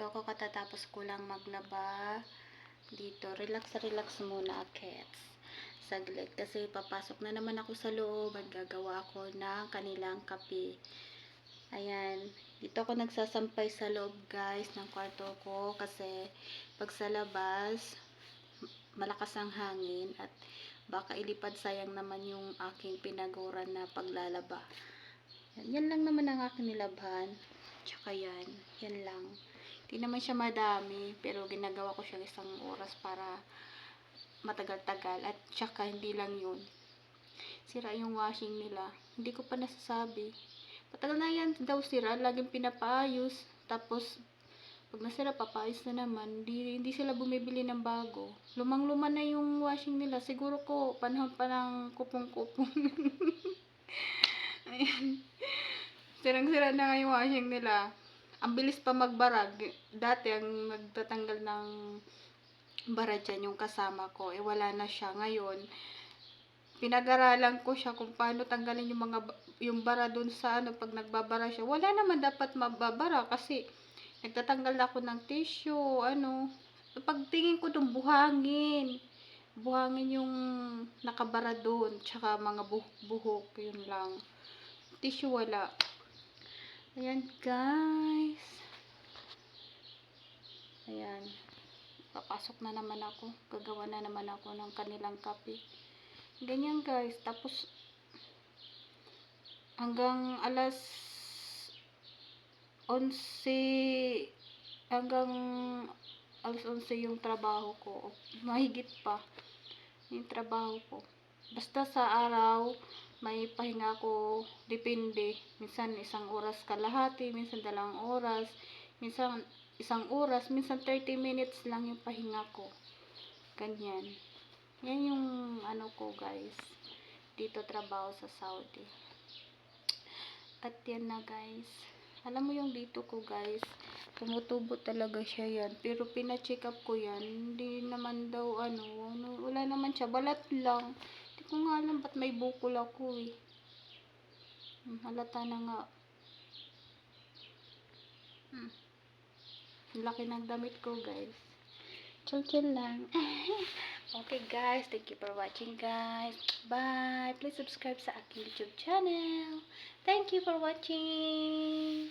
ako katatapos ko lang maglaba. Dito, relax muna, kids. Saglit, kasi papasok na naman ako sa loob at gagawa ako ng kanilang kape. Ayan, dito ako nagsasampay sa loob, guys, ng kwarto ko kasi pag sa labas, malakas ang hangin at baka ilipad, sayang naman yung aking pinaguran na paglalaba. Yan lang naman ang aking nilabhan. Tsaka yan lang. Hindi naman siya madami, pero ginagawa ko siya isang oras para matagal-tagal. At tsaka hindi lang yun, sira yung washing nila. Hindi ko pa nasasabi. Patagal na yan daw sira, laging pinapaayos. Tapos pag nasira, papaayos na naman. Hindi sila bumibili ng bago. Lumang-luma na yung washing nila. Siguro ko panahon pa ng kupong-kupong. Ayan. Sirang-sira na nga yung washing nila. Ang bilis pa magbara. Dati ang nagtatanggal ng bara dyan yung kasama ko. Wala na siya. Ngayon, pinag-aralan ko siya kung paano tanggalin yung bara dun sa pag nagbabara siya. Wala naman dapat mababara kasi nagtatanggal ako ng tissue. Pagtingin ko dun, buhangin yung nakabara dun. Tsaka mga buhok. Yun lang. Tissue wala. Ayan, guys. Ayan. Papasok na naman ako. Gagawa na naman ako ng kanilang kape. Ganyan, guys. Tapos, hanggang alas 11 yung trabaho ko. Mahigit pa yung trabaho ko. Basta sa araw, may pahinga ko, depende. Minsan 1 oras kalahati, minsan 2 oras, minsan 1 oras, minsan 30 minutes lang yung pahinga ko. Ganyan. Yan yung ko, guys. Dito trabaho sa Saudi. At yan na, guys. Alam mo yung dito ko, guys, tumutubo talaga siya yan. Pero pina-check up ko yan. Hindi naman daw wala naman siya. Balat lang. Hindi ko nga alam ba't may bukol ako eh. Halata na nga. Laki ng damit ko, guys. Chill lang. Okay, guys. Thank you for watching, guys. Bye. Please subscribe sa aking YouTube channel. Thank you for watching.